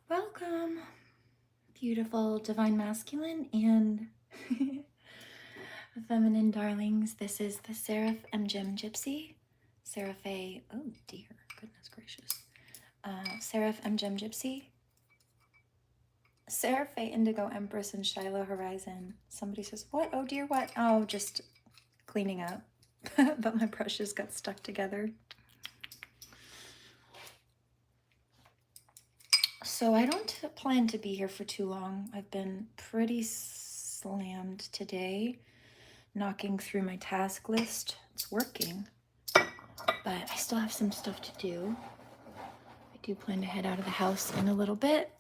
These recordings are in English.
Welcome, beautiful divine masculine and feminine darlings. This is the Seraphim Gypsy. Seraphe, oh dear, goodness gracious. Seraphim Gypsy. Seraphe Indigo Empress and Shiloh Horizon. Somebody says, what? Oh dear, what? Oh, just cleaning up. But my brushes got stuck together. So I don't plan to be here for too long. I've been pretty slammed today, knocking through my task list. It's working, but I still have some stuff to do. I do plan to head out of the house in a little bit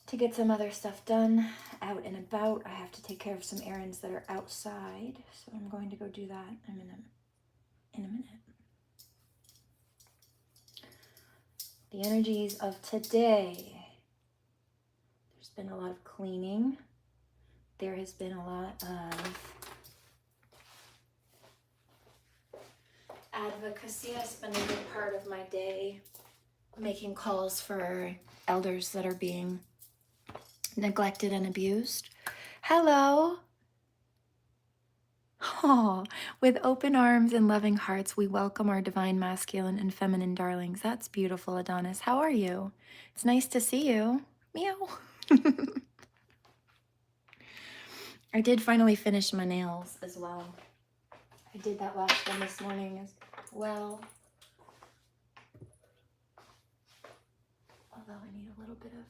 to get some other stuff done out and about. I have to take care of some errands that are outside, so I'm going to go do that in a minute. The energies of today. There's been a lot of cleaning. There has been a lot of advocacy. I spend a good part of my day making calls for elders that are being neglected and abused. Hello. Oh, with open arms and loving hearts, we welcome our divine masculine and feminine darlings. That's beautiful, Adonis. How are you? It's nice to see you. Meow. I did finally finish my nails as well. I did that last one this morning as well. Although I need a little bit of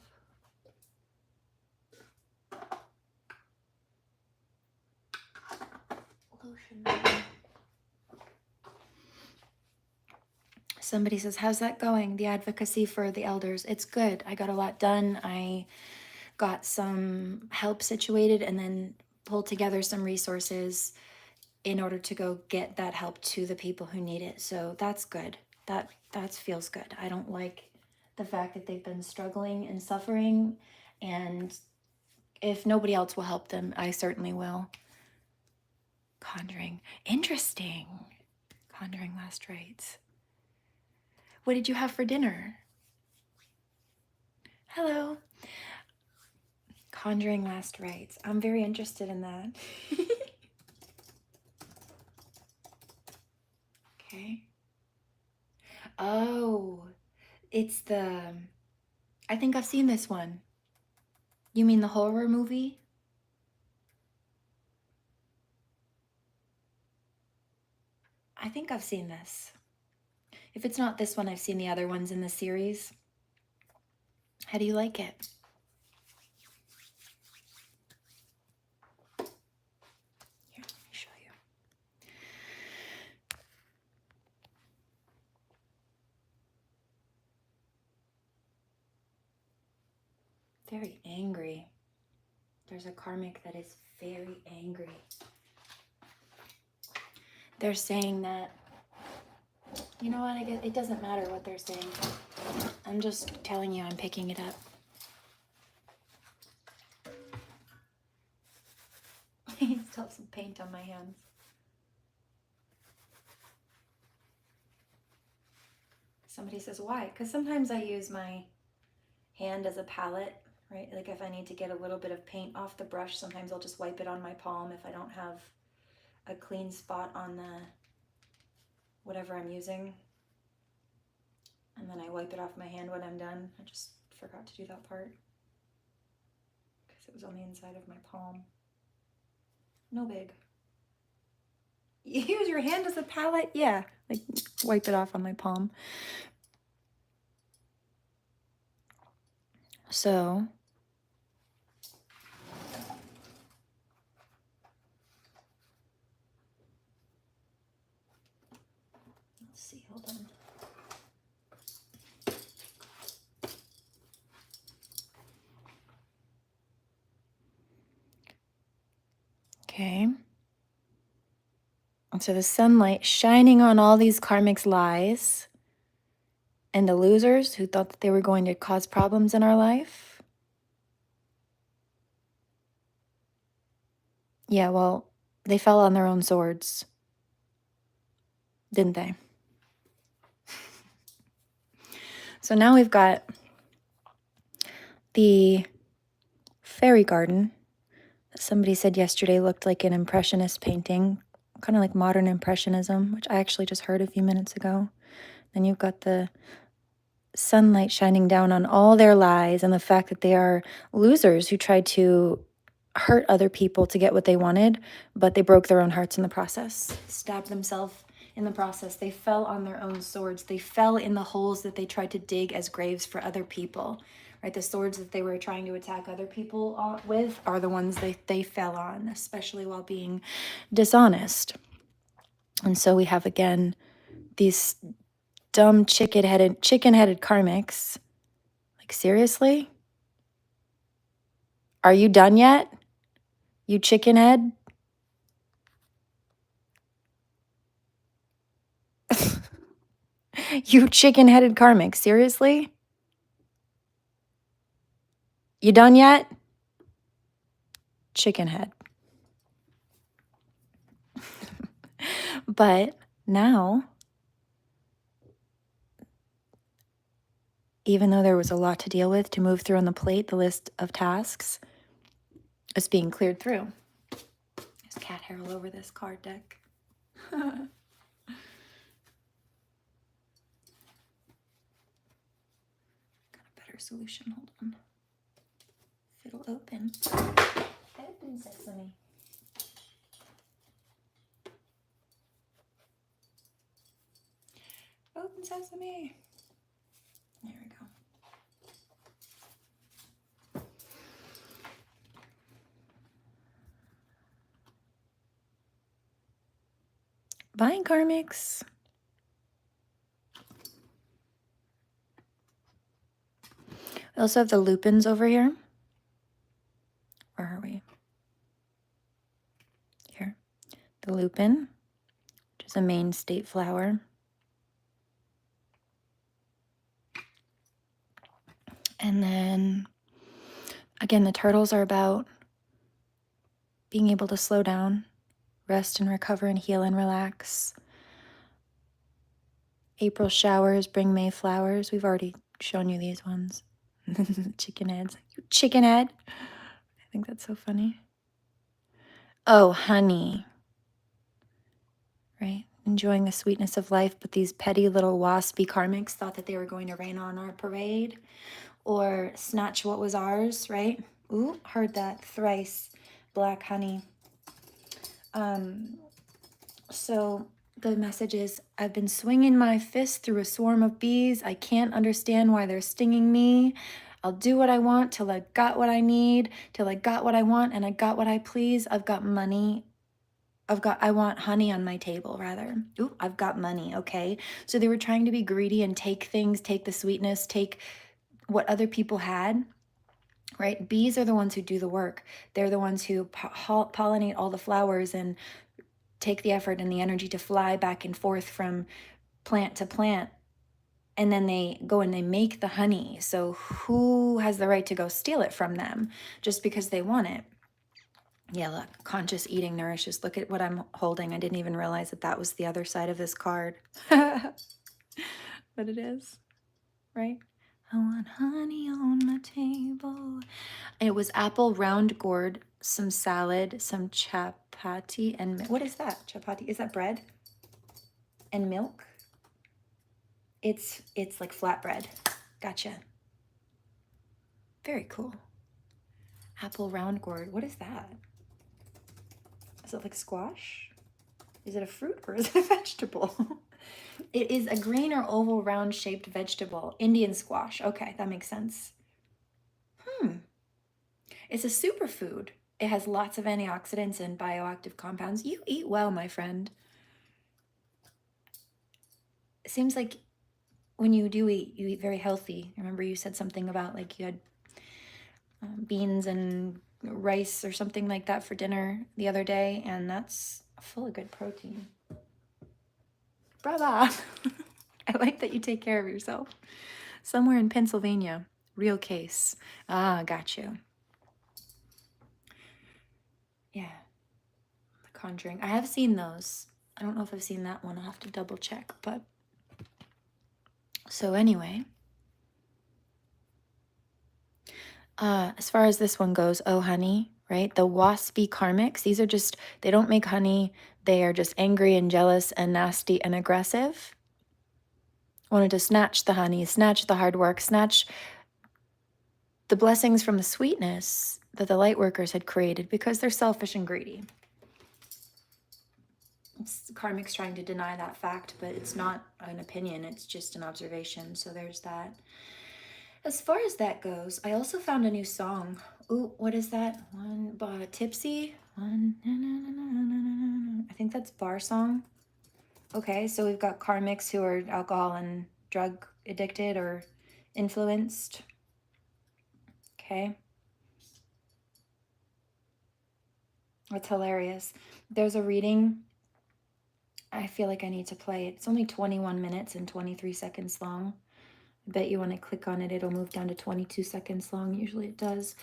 lotion. Somebody says, how's that going? The advocacy for the elders. It's good. I got a lot done. I got some help situated and then pulled together some resources in order to go get that help to the people who need it. So that's good. That feels good. I don't like the fact that they've been struggling and suffering, and if nobody else will help them, I certainly will. Conjuring. Interesting. Conjuring last rites. What did you have for dinner? Hello. Conjuring last rites. I'm very interested in that. Okay. Oh, it's I think I've seen this one. You mean the horror movie? I think I've seen this. If it's not this one, I've seen the other ones in the series. How do you like it? Here, let me show you. Very angry. There's a karmic that is very angry. They're saying that, you know what, I guess it doesn't matter what they're saying. I'm just telling you, I'm picking it up. I still have some paint on my hands. Somebody says, why? Because sometimes I use my hand as a palette, right? Like if I need to get a little bit of paint off the brush, sometimes I'll just wipe it on my palm if I don't have a clean spot on the whatever I'm using. And then I wipe it off my hand when I'm done. I just forgot to do that part because it was on the inside of my palm. No big. You use your hand as a palette? Yeah, like wipe it off on my palm. So let's see, hold on. Okay. And so the sunlight shining on all these karmics' lies and the losers who thought that they were going to cause problems in our life. Yeah, well, they fell on their own swords, didn't they? So now we've got the fairy garden that somebody said yesterday looked like an impressionist painting, kind of like modern impressionism, which I actually just heard a few minutes ago. Then you've got the sunlight shining down on all their lies and the fact that they are losers who tried to hurt other people to get what they wanted, but they broke their own hearts in the process, stabbed themselves in the process. They fell on their own swords. They fell in the holes that they tried to dig as graves for other people, right? The swords that they were trying to attack other people with are the ones they fell on, especially while being dishonest. And so we have, again, these dumb chicken-headed karmics. Like, seriously? Are you done yet? You chicken head? You chicken-headed karmic, seriously? You done yet? Chicken head. But now, even though there was a lot to deal with, to move through on the plate, the list of tasks is being cleared through. There's cat hair all over this card deck. Got a better solution, hold on. If it'll open. Open, sesame. Open, sesame. There we go. Bye, karmics. We also have the lupins over here. Where are we? Here. The lupin, which is a main state flower. And then, again, the turtles are about being able to slow down, rest and recover and heal and relax. April showers bring May flowers. We've already shown you these ones. Chicken heads. You chicken head. I think that's so funny. Oh, honey. Right? Enjoying the sweetness of life, but these petty little waspy karmics thought that they were going to rain on our parade or snatch what was ours, right? Ooh, heard that thrice. Black honey. So the message is, I've been swinging my fist through a swarm of bees. I can't understand why they're stinging me. I'll do what I want till I got what I need, till I got what I want and I got what I please. I've got money. I want honey on my table, rather. Ooh, I've got money, okay? So they were trying to be greedy and take things, take the sweetness, take what other people had, right? Bees are the ones who do the work. They're the ones who pollinate all the flowers and take the effort and the energy to fly back and forth from plant to plant. And then they go and they make the honey. So who has the right to go steal it from them just because they want it? Yeah, look, conscious eating nourishes. Look at what I'm holding. I didn't even realize that that was the other side of this card. But it is, right? I want honey on my table. It was apple round gourd, some salad, some chapati, and what is that? Chapati? Is that bread? And milk? It's like flatbread. Gotcha. Very cool. Apple round gourd. What is that? Is it like squash? Is it a fruit or is it a vegetable? It is a green or oval round shaped vegetable. Indian squash. Okay, that makes sense. It's a superfood. It has lots of antioxidants and bioactive compounds. You eat well, my friend. It seems like when you do eat, you eat very healthy. Remember you said something about like you had beans and rice or something like that for dinner the other day, and that's full of good protein. Brava! I like that you take care of yourself. Somewhere in Pennsylvania. Real case. Ah, got you. Yeah. The Conjuring. I have seen those. I don't know if I've seen that one. I'll have to double check, but... So anyway... As far as this one goes, oh honey, right? The waspy karmics, these are just, they don't make honey. They are just angry and jealous and nasty and aggressive. Wanted to snatch the honey, snatch the hard work, snatch the blessings from the sweetness that the light workers had created because they're selfish and greedy. It's karmics trying to deny that fact, but it's not an opinion, it's just an observation. So there's that. As far as that goes, I also found a new song. Ooh, what is that? One tipsy. One. I think that's bar song. Okay, so we've got karmics who are alcohol and drug addicted or influenced. Okay. That's hilarious. There's a reading. I feel like I need to play it. It's only 21 minutes and 23 seconds long. I bet you when I click on it, it'll move down to 22 seconds long. Usually it does.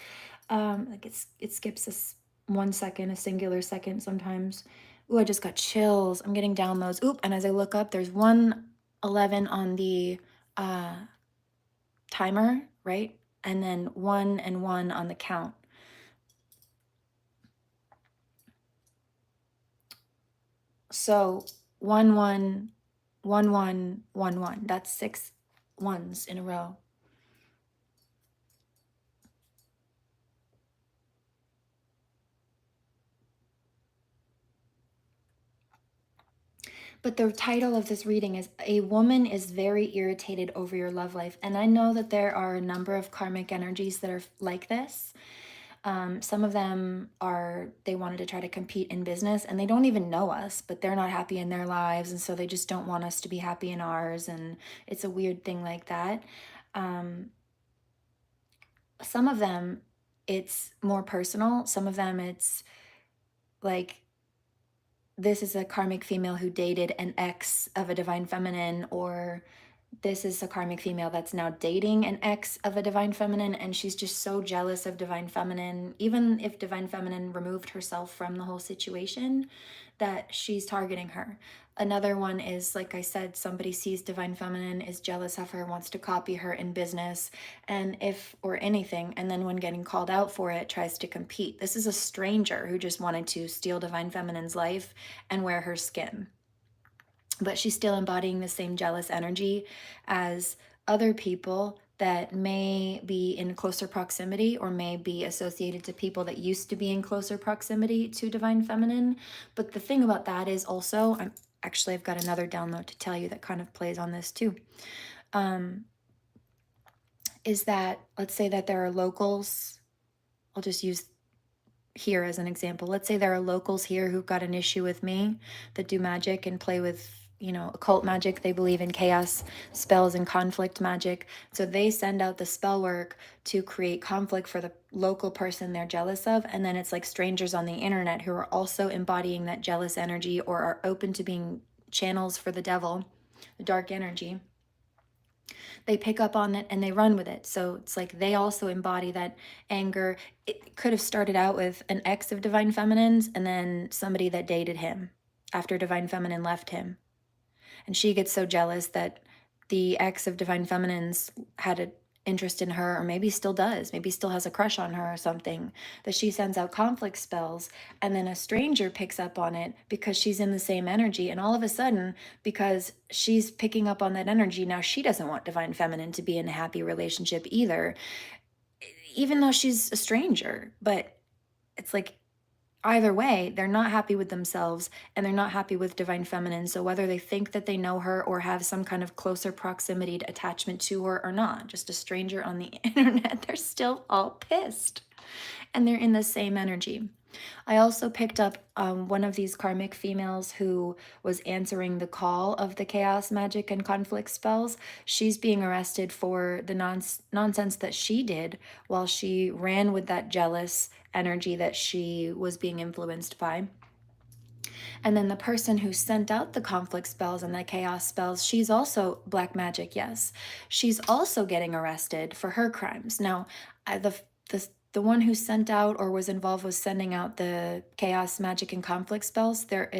Like it skips a 1 second, a singular second sometimes. Ooh, I just got chills. I'm getting down those. Oop, and as I look up, there's 1:11 on the timer, right? And then 1 and 1 on the count. So 1 1 1 1 1 1. That's 6 ones in a row. But the title of this reading is A Woman is Very Irritated Over Your Love Life. And I know that there are a number of karmic energies that are like this. Some of them are, they wanted to try to compete in business and they don't even know us, but they're not happy in their lives. And so they just don't want us to be happy in ours. And it's a weird thing like that. Some of them, it's more personal. Some of them, it's like, this is a karmic female who dated an ex of a divine feminine, or this is a karmic female that's now dating an ex of a divine feminine, and she's just so jealous of divine feminine, even if divine feminine removed herself from the whole situation, that she's targeting her. Another one is, like I said, somebody sees divine feminine, is jealous of her, wants to copy her in business, and if, or anything, and then when getting called out for it, tries to compete. This is a stranger who just wanted to steal divine feminine's life and wear her skin. But she's still embodying the same jealous energy as other people that may be in closer proximity or may be associated to people that used to be in closer proximity to divine feminine. But the thing about that is also, I've got another download to tell you that kind of plays on this too. Is that, let's say that there are locals, I'll just use here as an example. Let's say there are locals here who've got an issue with me that do magic and play with, occult magic. They believe in chaos spells and conflict magic. So they send out the spell work to create conflict for the local person they're jealous of. And then it's like strangers on the internet who are also embodying that jealous energy or are open to being channels for the devil, the dark energy. They pick up on it and they run with it. So it's like they also embody that anger. It could have started out with an ex of divine feminine's and then somebody that dated him after divine feminine left him. And she gets so jealous that the ex of divine feminine's had an interest in her, or maybe still does, maybe still has a crush on her or something, that she sends out conflict spells, and then a stranger picks up on it because she's in the same energy, and all of a sudden, because she's picking up on that energy, now she doesn't want divine feminine to be in a happy relationship either, even though she's a stranger. But it's like, either way, they're not happy with themselves and they're not happy with divine feminine. So whether they think that they know her or have some kind of closer proximity to attachment to her or not, just a stranger on the internet, they're still all pissed and they're in the same energy. I also picked up one of these karmic females who was answering the call of the chaos magic and conflict spells. She's being arrested for the nonsense that she did while she ran with that jealous energy that she was being influenced by. And then the person who sent out the conflict spells and the chaos spells, she's also black magic, yes. She's also getting arrested for her crimes. Now, the one who sent out or was involved with sending out the chaos magic and conflict spells, there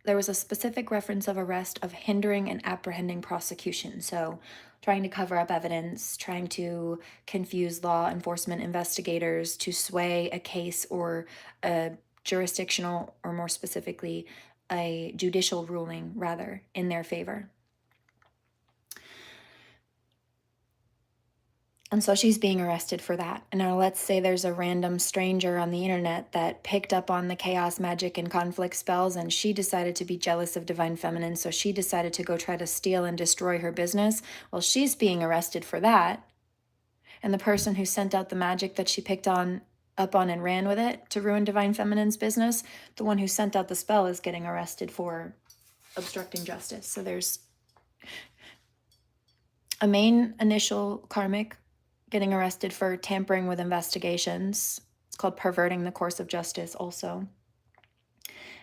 was a specific reference of arrest of hindering and apprehending prosecution. So trying to cover up evidence, trying to confuse law enforcement investigators, to sway a case or a jurisdictional, or more specifically, a judicial ruling, rather, in their favor. And so she's being arrested for that. And now let's say there's a random stranger on the internet that picked up on the chaos magic and conflict spells, and she decided to be jealous of divine feminine, so she decided to go try to steal and destroy her business. Well, she's being arrested for that. And the person who sent out the magic that she picked up on and ran with it to ruin divine feminine's business, the one who sent out the spell is getting arrested for obstructing justice. So there's a main initial karmic getting arrested for tampering with investigations. It's called perverting the course of justice also.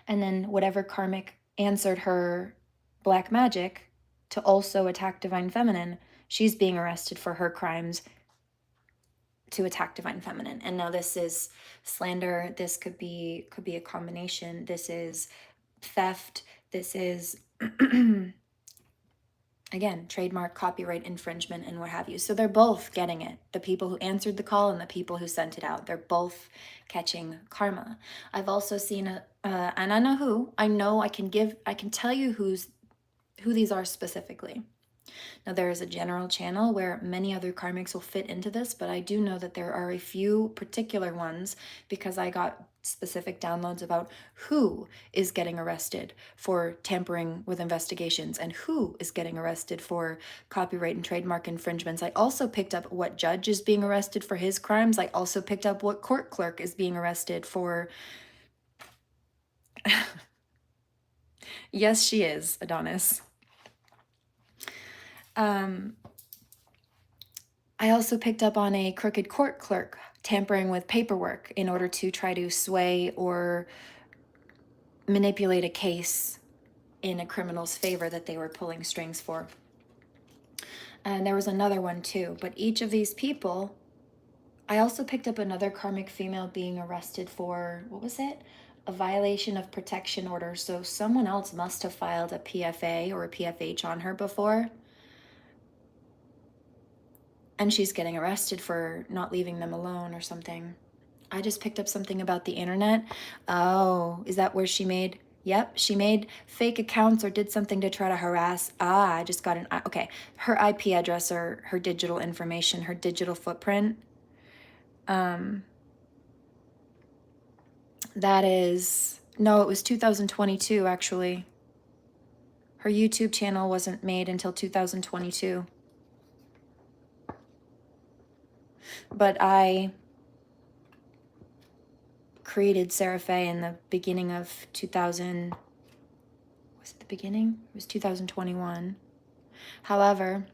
And then whatever karmic answered her black magic to also attack divine feminine, she's being arrested for her crimes to attack divine feminine. And now this is slander. This could be a combination. This is theft. This is again, trademark, copyright infringement, and what have you. So they're both getting it. The people who answered the call and the people who sent it out. They're both catching karma. I've also seen and I know who. I can tell you who these are specifically. Now, there is a general channel where many other karmics will fit into this, but I do know that there are a few particular ones because I got specific downloads about who is getting arrested for tampering with investigations and who is getting arrested for copyright and trademark infringements. I also picked up what judge is being arrested for his crimes. I also picked up what court clerk is being arrested for. Yes, she is, Adonis. I also picked up on a crooked court clerk tampering with paperwork in order to try to sway or manipulate a case in a criminal's favor that they were pulling strings for. And there was another one too, but each of these people, I also picked up another karmic female being arrested for, what was it? A violation of protection order. So someone else must have filed a PFA or a PFH on her before. And she's getting arrested for not leaving them alone or something. I just picked up something about the internet. Oh, is that where she made? Yep, she made fake accounts or did something to try to harass. I just got okay. Her IP address or her digital information, her digital footprint. That is, no, it was 2022 actually. Her YouTube channel wasn't made until 2022. But I created Seraphim in the beginning of 2000. Was it the beginning? It was 2021. However,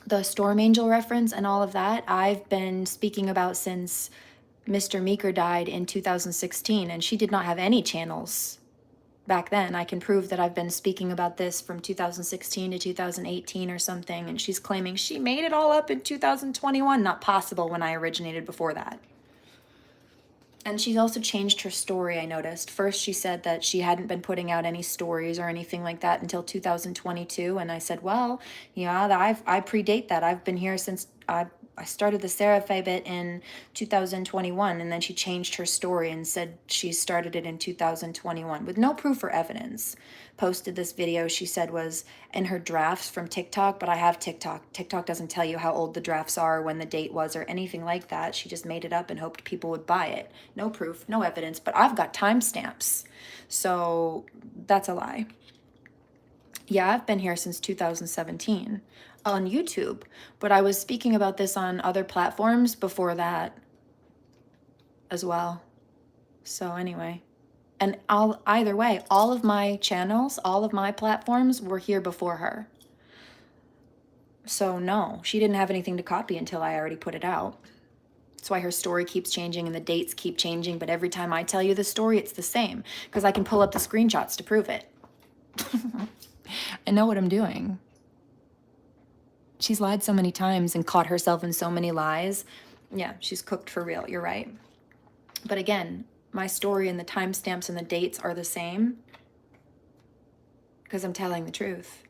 the Storm Angel reference and all of that, I've been speaking about since Mr. Meeker died in 2016, and she did not have any channels back then. I can prove that I've been speaking about this from 2016 to 2018 or something, and she's claiming she made it all up in 2021. Not possible when I originated before that. And she's also changed her story, I noticed. First, she said that she hadn't been putting out any stories or anything like that until 2022, and I said, well, yeah, I predate that. I've been here since I started the Seraphim bit in 2021, and then she changed her story and said she started it in 2021 with no proof or evidence. Posted this video she said was in her drafts from TikTok, but I have TikTok. TikTok doesn't tell you how old the drafts are, when the date was, or anything like that. She just made it up and hoped people would buy it. No proof, no evidence, but I've got timestamps. So that's a lie. Yeah, I've been here since 2017 on YouTube, but I was speaking about this on other platforms before that as well. So anyway, and either way, all of my channels, all of my platforms were here before her. So no, she didn't have anything to copy until I already put it out. That's why her story keeps changing and the dates keep changing, but every time I tell you the story, it's the same, because I can pull up the screenshots to prove it. I know what I'm doing. She's lied so many times and caught herself in so many lies. Yeah, she's cooked for real, you're right. But again, my story and the timestamps and the dates are the same because I'm telling the truth.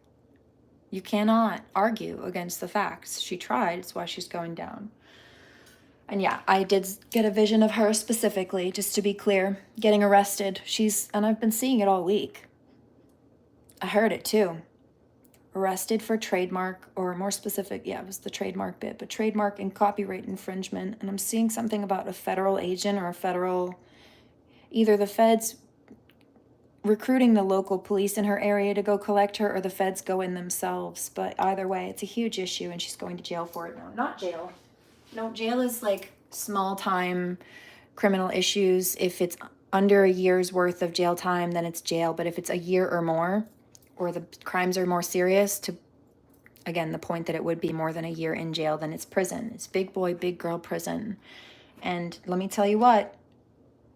You cannot argue against the facts. She tried. It's why she's going down. And yeah, I did get a vision of her specifically, just to be clear, getting arrested. And I've been seeing it all week. I heard it too. Arrested for trademark, or more specific, yeah, it was the trademark bit, but trademark and copyright infringement. And I'm seeing something about a federal agent or either the feds recruiting the local police in her area to go collect her, or the feds go in themselves. But either way, it's a huge issue, and she's going to jail for it now. Not jail. No, jail is like small time criminal issues. If it's under a year's worth of jail time, then it's jail. But if it's a year or more, or the crimes are more serious, to, again, the point that it would be more than a year in jail, then it's prison. It's big boy, big girl prison. And let me tell you what,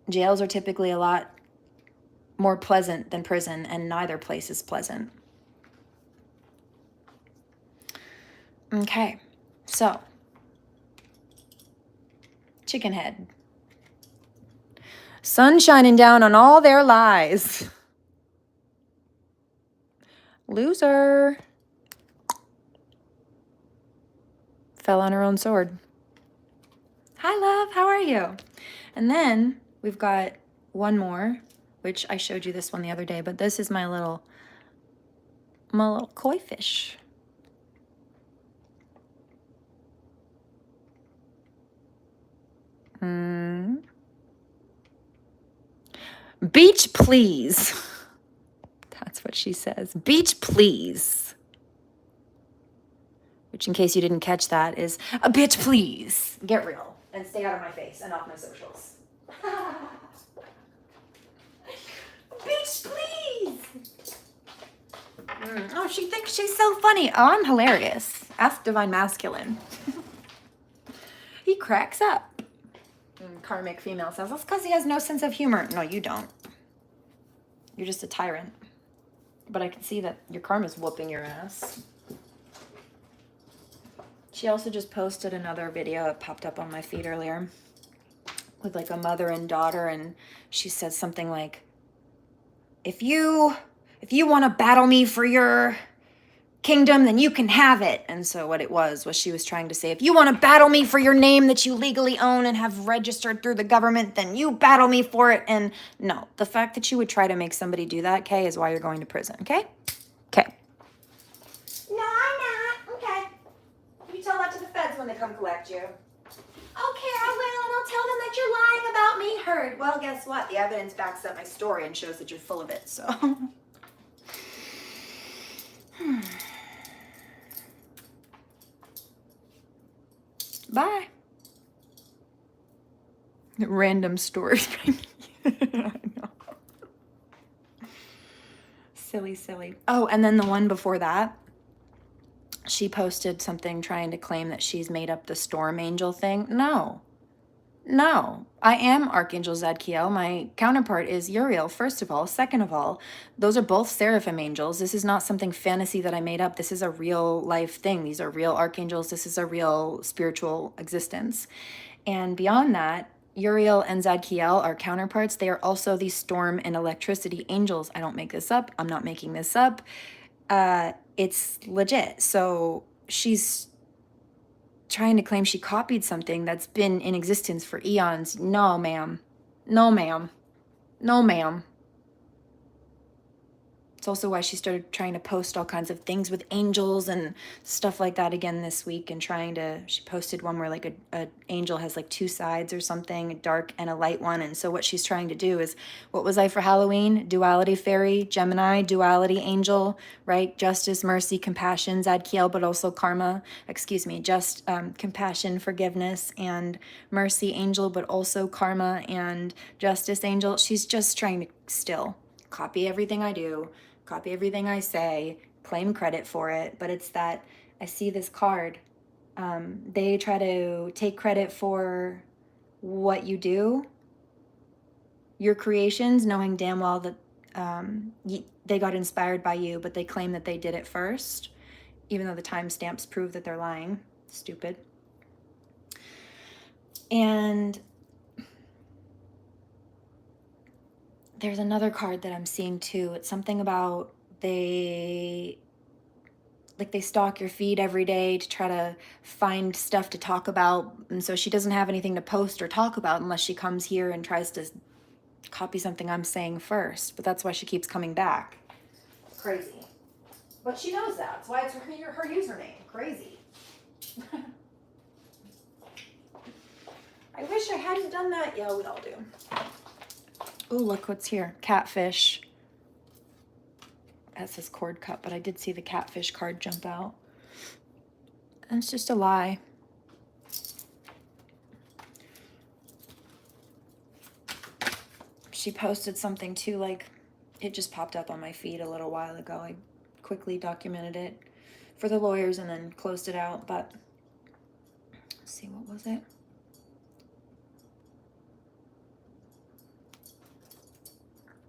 jails are typically a lot more pleasant than prison, and neither place is pleasant. Okay, so chicken head. Sun shining down on all their lies. Loser. Fell on her own sword. Hi, love. How are you? And then we've got one more, which I showed you this one the other day, but this is my little koi fish. Beach, please. That's what she says. Beach, please. Which, in case you didn't catch that, is a bitch, please. Get real and stay out of my face and off my socials. Beach, please. Oh, she thinks she's so funny. Oh, I'm hilarious. Ask Divine Masculine. He cracks up. Karmic female says, that's because he has no sense of humor. No, you don't. You're just a tyrant. But I can see that your karma's whooping your ass. She also just posted another video that popped up on my feed earlier with like a mother and daughter, and she said something like, if you want to battle me for your kingdom, then you can have it. And so what it was she was trying to say, if you want to battle me for your name that you legally own and have registered through the government, then you battle me for it. And no, the fact that you would try to make somebody do that, Kay, is why you're going to prison, okay? Okay. No, I'm not. Okay. You tell that to the feds when they come collect you. Okay, I will, and I'll tell them that you're lying about me. Heard. Well, guess what? The evidence backs up my story and shows that you're full of it, so. Bye. Random stories. I know. Silly. Oh, and then the one before that, she posted something trying to claim that she's made up the storm angel thing. No, I am Archangel Zadkiel. My counterpart is Uriel, first of all. Second of all, those are both Seraphim angels. This is not something fantasy that I made up. This is a real life thing. These are real archangels. This is a real spiritual existence. And beyond that, Uriel and Zadkiel are counterparts. They are also the storm and electricity angels. I don't make this up. I'm not making this up. It's legit. So she's trying to claim she copied something that's been in existence for eons. No, ma'am. No, ma'am. No, ma'am. It's also why she started trying to post all kinds of things with angels and stuff like that again this week, and she posted one where like a angel has like two sides or something, a dark and a light one. And so what she's trying to do is, what was I for Halloween? Duality fairy, Gemini, duality angel, right? Justice, mercy, compassion, Zadkiel, but also karma, just compassion, forgiveness, and mercy angel, but also karma and justice angel. She's just trying to still copy everything I do, copy everything I say, claim credit for it. But it's that I see this card. They try to take credit for what you do, your creations, knowing damn well that they got inspired by you, but they claim that they did it first, even though the timestamps prove that they're lying. Stupid. And there's another card that I'm seeing too. It's something about they like they stalk your feed every day to try to find stuff to talk about. And so she doesn't have anything to post or talk about unless she comes here and tries to copy something I'm saying first. But that's why she keeps coming back. Crazy. But she knows that. That's why it's her username. Crazy. I wish I hadn't done that. Yeah, we all do. Oh, look what's here. Catfish. That says cord cut, but I did see the catfish card jump out. And it's just a lie. She posted something too, like, it just popped up on my feed a little while ago. I quickly documented it for the lawyers and then closed it out, but let's see, what was it?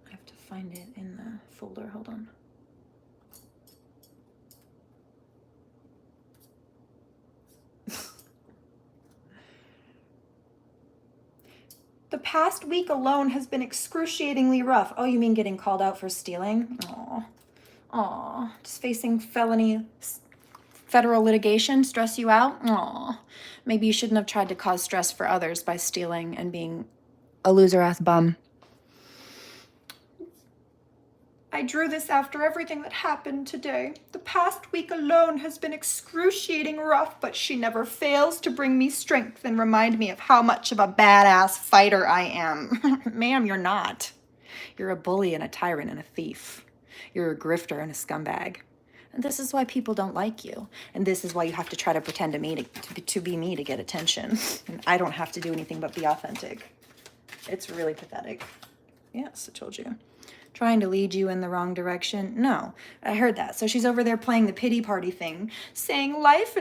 I have to find it in the folder, hold on. The past week alone has been excruciatingly rough. Oh, you mean getting called out for stealing? Aw. Aw. Just facing federal litigation stress you out? Aw. Maybe you shouldn't have tried to cause stress for others by stealing and being a loser-ass bum. I drew this after everything that happened today. The past week alone has been excruciating rough, but she never fails to bring me strength and remind me of how much of a badass fighter I am. Ma'am, you're not. You're a bully and a tyrant and a thief. You're a grifter and a scumbag. And this is why people don't like you. And this is why you have to try to pretend to be me to get attention. And I don't have to do anything but be authentic. It's really pathetic. Yes, I told you. Trying to lead you in the wrong direction. No, I heard that. So she's over there playing the pity party thing, saying life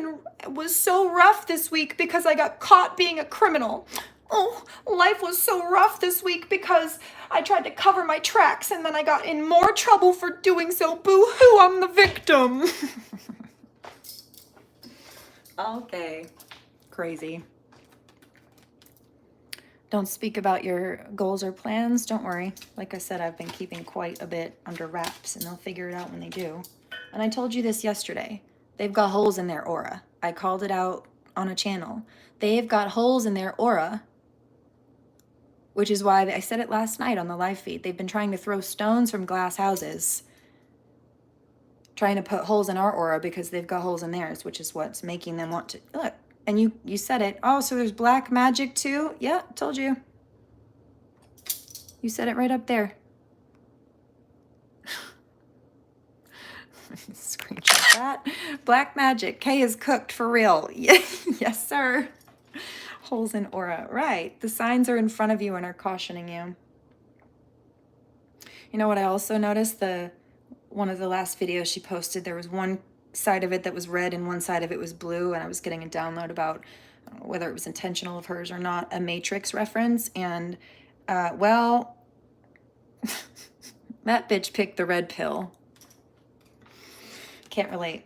was so rough this week because I got caught being a criminal. Oh, life was so rough this week because I tried to cover my tracks and then I got in more trouble for doing so. Boo-hoo, I'm the victim. Okay. Crazy. Don't speak about your goals or plans. Don't worry. Like I said, I've been keeping quite a bit under wraps, and they'll figure it out when they do. And I told you this yesterday. They've got holes in their aura. I called it out on a channel. They've got holes in their aura, which is why I said it last night on the live feed. They've been trying to throw stones from glass houses, trying to put holes in our aura because they've got holes in theirs, which is what's making them want to... Look. And you said it. Oh, so there's black magic too? Yeah, told you. You said it right up there. Screenshot that. Black magic. Kay is cooked for real. Yes, sir. Holes in aura. Right. The signs are in front of you and are cautioning you. You know what I also noticed? One of the last videos she posted, there was one side of it that was red and one side of it was blue, and I was getting a download about whether it was intentional of hers or not, a Matrix reference, and well, that bitch picked the red pill. Can't relate.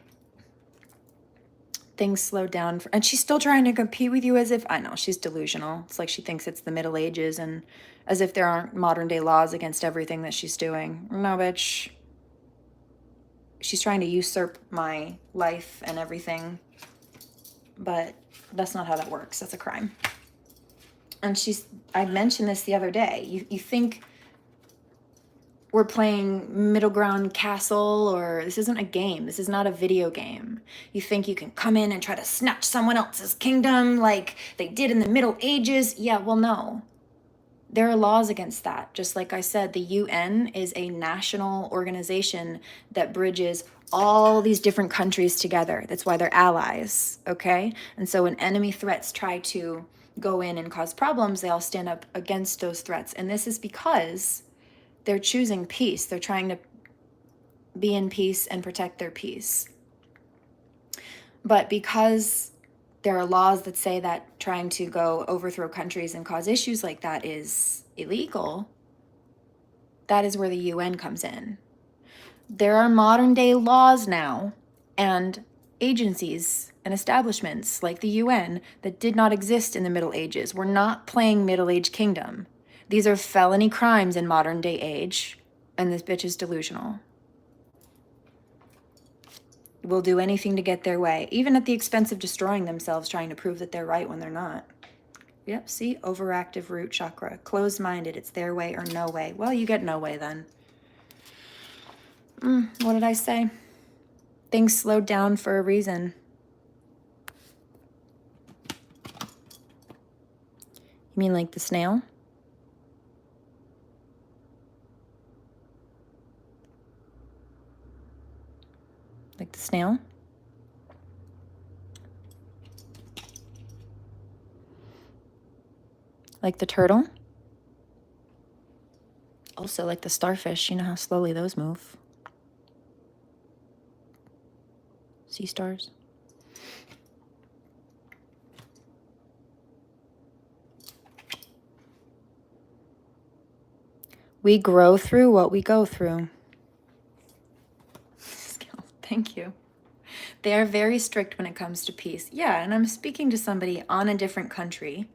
Things slowed down and she's still trying to compete with you as if, I know, she's delusional. It's like she thinks it's the Middle Ages and as if there aren't modern day laws against everything that she's doing. No, bitch. She's trying to usurp my life and everything, but that's not how that works. That's a crime. And I mentioned this the other day. You think we're playing middle ground castle, or this isn't a game. This is not a video game. You think you can come in and try to snatch someone else's kingdom like they did in the Middle Ages? Yeah, well, no. There are laws against that. Just like I said, the UN is a national organization that bridges all these different countries together. That's why they're allies, okay? And so when enemy threats try to go in and cause problems, they all stand up against those threats. And this is because they're choosing peace. They're trying to be in peace and protect their peace. But because there are laws that say that trying to go overthrow countries and cause issues like that is illegal, that is where the UN comes in. There are modern day laws now and agencies and establishments like the UN that did not exist in the Middle Ages. We're not playing Middle Age kingdom. These are felony crimes in modern day age, and this bitch is delusional. will do anything to get their way, even at the expense of destroying themselves, trying to prove that they're right when they're not. Yep, see? Overactive root chakra. Closed-minded. It's their way or no way. Well, you get no way then. What did I say? Things slowed down for a reason. You mean like the snail? Like the snail? Like the turtle? Also like the starfish. You know how slowly those move. Sea stars. We grow through what we go through. Thank you. They are very strict when it comes to peace. Yeah, and I'm speaking to somebody on a different country,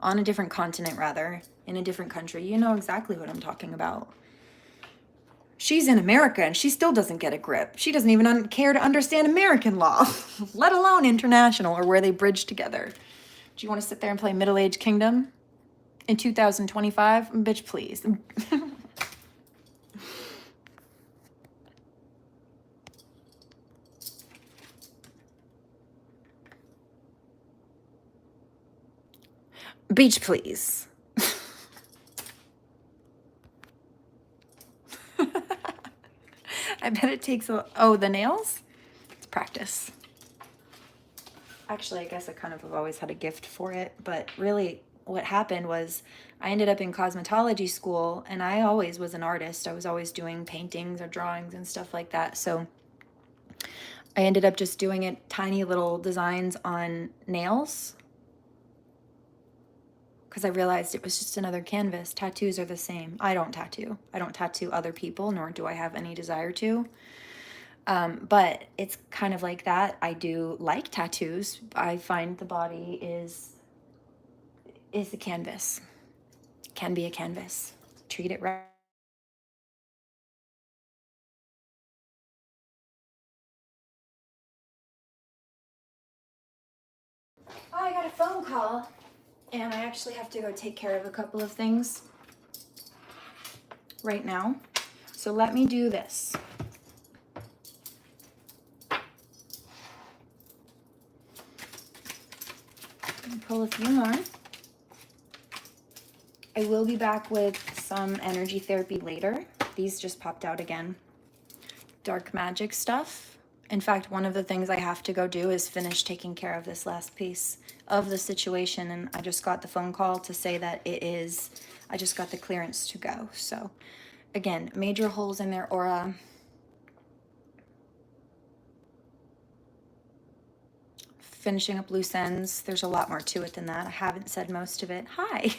on a different continent rather, in a different country. You know exactly what I'm talking about. She's in America and she still doesn't get a grip. She doesn't even care to understand American law, let alone international or where they bridge together. Do you want to sit there and play Middle Age Kingdom in 2025? Bitch, please. Beach, please. I bet it takes the nails? It's practice. Actually, I guess I kind of have always had a gift for it, but really what happened was I ended up in cosmetology school and I always was an artist. I was always doing paintings or drawings and stuff like that. So I ended up just doing it, tiny little designs on nails, because I realized it was just another canvas. Tattoos are the same. I don't tattoo. I don't tattoo other people, nor do I have any desire to. But it's kind of like that. I do like tattoos. I find the body is a canvas. Can be a canvas. Treat it right. Oh, I got a phone call, and I actually have to go take care of a couple of things right now. So let me do this. Pull a few more. I will be back with some energy therapy later. These just popped out again. Dark magic stuff. In fact, one of the things I have to go do is finish taking care of this last piece of the situation, and I just got the phone call to say that I just got the clearance to go. So again, major holes in their aura. Finishing up loose ends. There's a lot more to it than that. I haven't said most of it. Hi.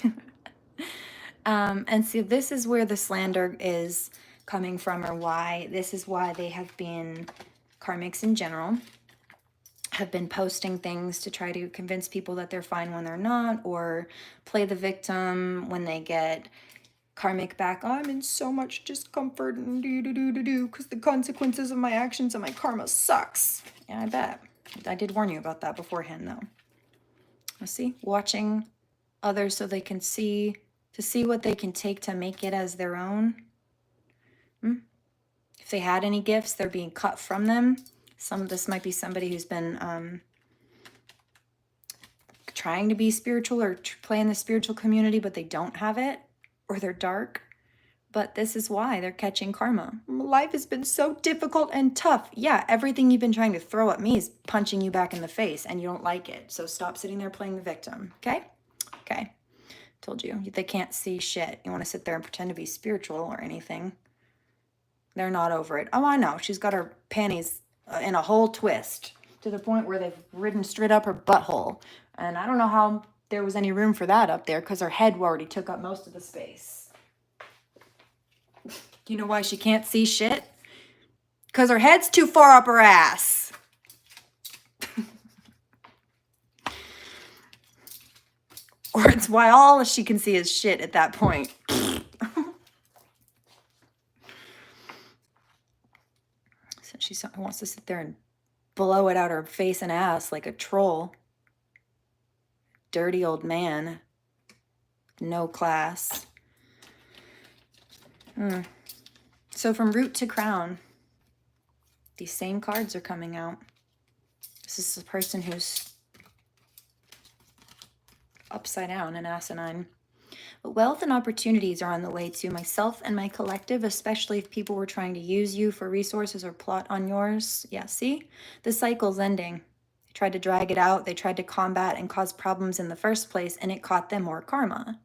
And so this is where the slander is coming from, or why. This is why they have been, karmics in general, have been posting things to try to convince people that they're fine when they're not, or play the victim when they get karmic back. Oh, I'm in so much discomfort and because the consequences of my actions and my karma sucks. Yeah, I bet. I did warn you about that beforehand, though. Let's see. Watching others so they can see, to see what they can take to make it as their own. If they had any gifts, they're being cut from them. This might be somebody who's been trying to be spiritual or play in the spiritual community, but they don't have it, or they're dark. But this is why they're catching karma. Life has been so difficult and tough. Yeah, everything you've been trying to throw at me is punching you back in the face, and you don't like it. So stop sitting there playing the victim, okay? Okay. Told you. They can't see shit. You want to sit there and pretend to be spiritual or anything. They're not over it. Oh, I know. She's got her panties in a whole twist to the point where they've ridden straight up her butthole. And I don't know how there was any room for that up there, because her head already took up most of the space. You know why she can't see shit? Because her head's too far up her ass. Or it's why all she can see is shit at that point. So she wants to sit there and blow it out her face and ass like a troll. Dirty old man. No class. So from root to crown, these same cards are coming out. This is a person who's upside down and asinine. But wealth and opportunities are on the way to myself and my collective, especially if people were trying to use you for resources or plot on yours. Yeah, see? The cycle's ending. They tried to drag it out. They tried to combat and cause problems in the first place, and it caught them more karma.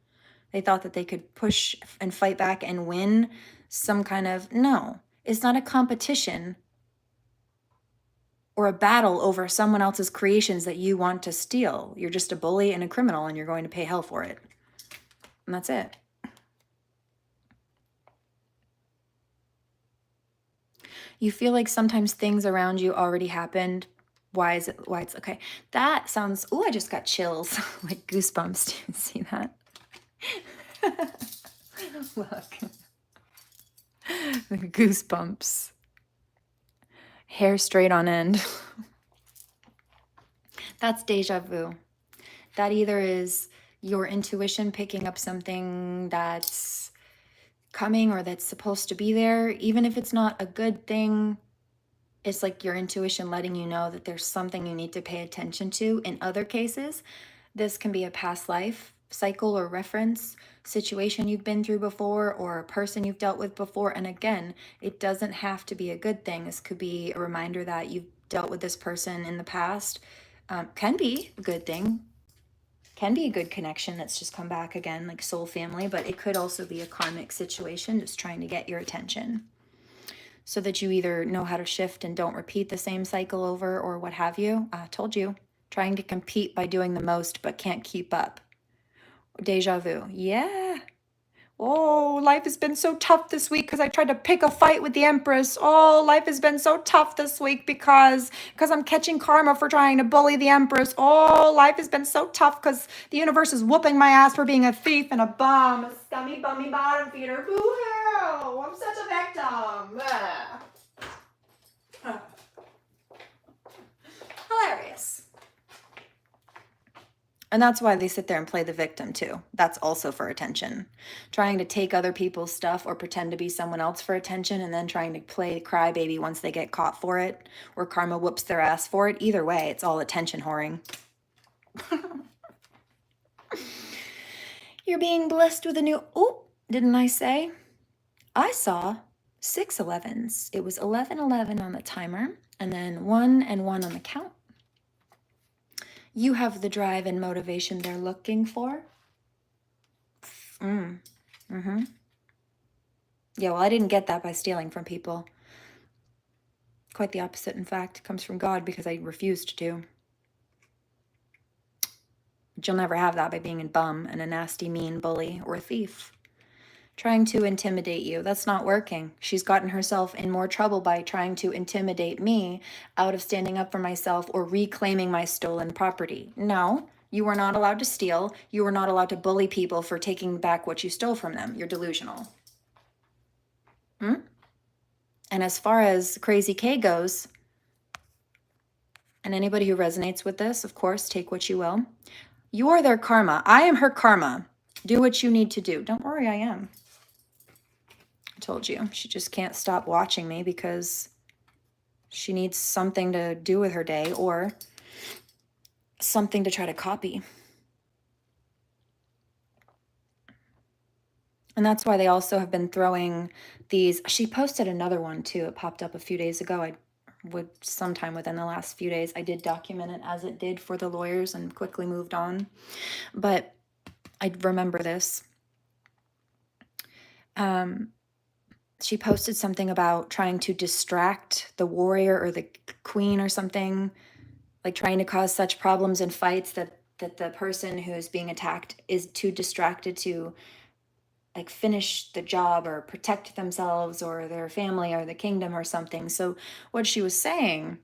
They thought that they could push and fight back and win some kind of... No, it's not a competition or a battle over someone else's creations that you want to steal. You're just a bully and a criminal, and you're going to pay hell for it. And that's it. You feel like sometimes things around you already happened. Why is it? Why it's okay? That sounds... Oh, I just got chills, like goosebumps. Do you see that? Look. Goosebumps. Hair straight on end. That's deja vu. That either is your intuition picking up something that's coming or that's supposed to be there. Even if it's not a good thing, it's like your intuition letting you know that there's something you need to pay attention to. In other cases, this can be a past life cycle or reference situation you've been through before, or a person you've dealt with before. And again, it doesn't have to be a good thing. This could be a reminder that you've dealt with this person in the past. Can be a good thing, can be a good connection that's just come back again, like soul family, but it could also be a karmic situation just trying to get your attention so that you either know how to shift and don't repeat the same cycle over, or what have you. Told you, trying to compete by doing the most but can't keep up. Deja vu. Yeah. Oh, life has been so tough this week because I tried to pick a fight with the Empress. Oh, life has been so tough this week because I'm catching karma for trying to bully the Empress. Oh, life has been so tough because the universe is whooping my ass for being a thief and a bum. A scummy, bummy bottom feeder. Boo-hoo! I'm such a victim. Hilarious. And that's why they sit there and play the victim too. That's also for attention. Trying to take other people's stuff or pretend to be someone else for attention, and then trying to play crybaby once they get caught for it, or karma whoops their ass for it. Either way, it's all attention whoring. You're being blessed with a new... Oh, didn't I say? I saw 6 11s. It was 11-11 on the timer, and then 1 and 1 on the count. You have the drive and motivation they're looking for. Yeah, well, I didn't get that by stealing from people. Quite the opposite, in fact. It comes from God because I refused to. But you'll never have that by being a bum and a nasty, mean bully or a thief. Trying to intimidate you. That's not working. She's gotten herself in more trouble by trying to intimidate me out of standing up for myself or reclaiming my stolen property. No, you are not allowed to steal. You are not allowed to bully people for taking back what you stole from them. You're delusional. And as far as Crazy K goes, and anybody who resonates with this, of course, take what you will. You are their karma. I am her karma. Do what you need to do. Don't worry, I am. I told you. She just can't stop watching me because she needs something to do with her day or something to try to copy. And that's why they also have been throwing these. She posted another one too. It popped up a few days ago. I would sometime within the last few days. I did document it as it did for the lawyers and quickly moved on. But I remember this. She posted something about trying to distract the warrior or the queen or something, like trying to cause such problems and fights that the person who's being attacked is too distracted to like finish the job or protect themselves or their family or the kingdom or something. So what she was saying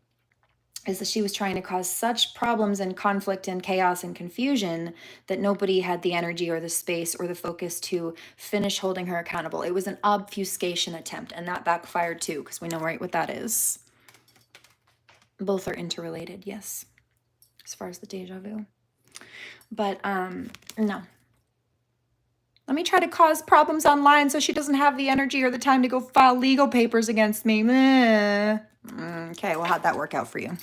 is that she was trying to cause such problems and conflict and chaos and confusion that nobody had the energy or the space or the focus to finish holding her accountable. It was an obfuscation attempt, and that backfired too, because we know right what that is. Both are interrelated, yes, as far as the deja vu. But no. Let me try to cause problems online so she doesn't have the energy or the time to go file legal papers against me. Okay, well, how'd that work out for you?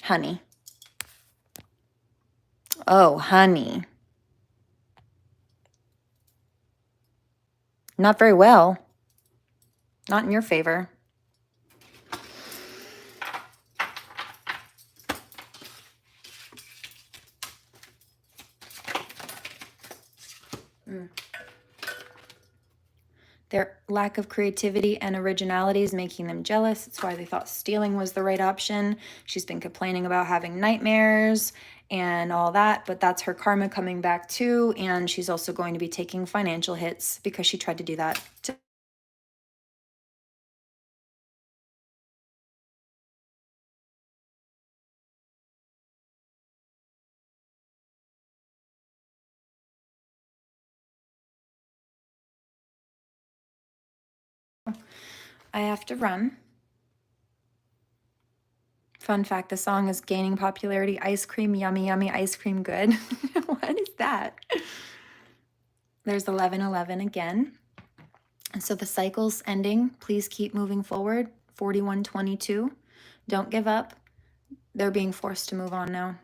Honey. Oh, honey. Not very well. Not in your favor. Their lack of creativity and originality is making them jealous. That's why they thought stealing was the right option. She's been complaining about having nightmares and all that, but that's her karma coming back too. And she's also going to be taking financial hits because she tried to do that. I have to run. Fun fact, the song is gaining popularity. Ice cream, yummy, yummy, ice cream, good. What is that? There's 11:11 again. And so the cycle's ending. Please keep moving forward. 41:22. Don't give up. They're being forced to move on now.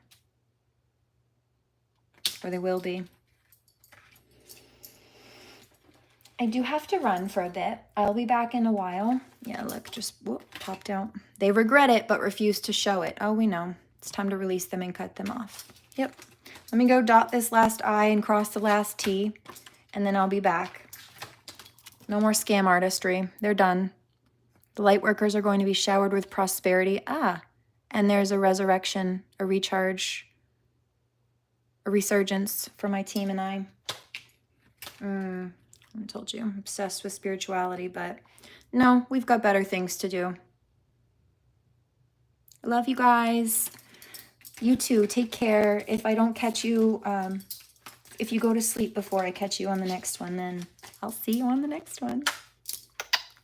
Or they will be. I do have to run for a bit. I'll be back in a while. Yeah, look, just whoop, popped out. They regret it, but refuse to show it. Oh, we know. It's time to release them and cut them off. Yep. Let me go dot this last I and cross the last T, and then I'll be back. No more scam artistry. They're done. The light workers are going to be showered with prosperity. And there's a resurrection, a recharge, a resurgence for my team and I. I told you, I'm obsessed with spirituality, but no, we've got better things to do. I love you guys. You too. Take care. If I don't catch you, if you go to sleep before I catch you on the next one, then I'll see you on the next one.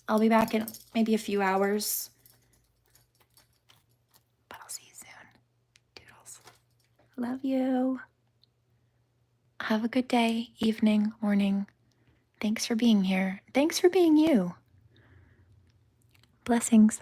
I'll be back in maybe a few hours. But I'll see you soon. Doodles. Love you. Have a good day, evening, morning. Thanks for being here. Thanks for being you. Blessings.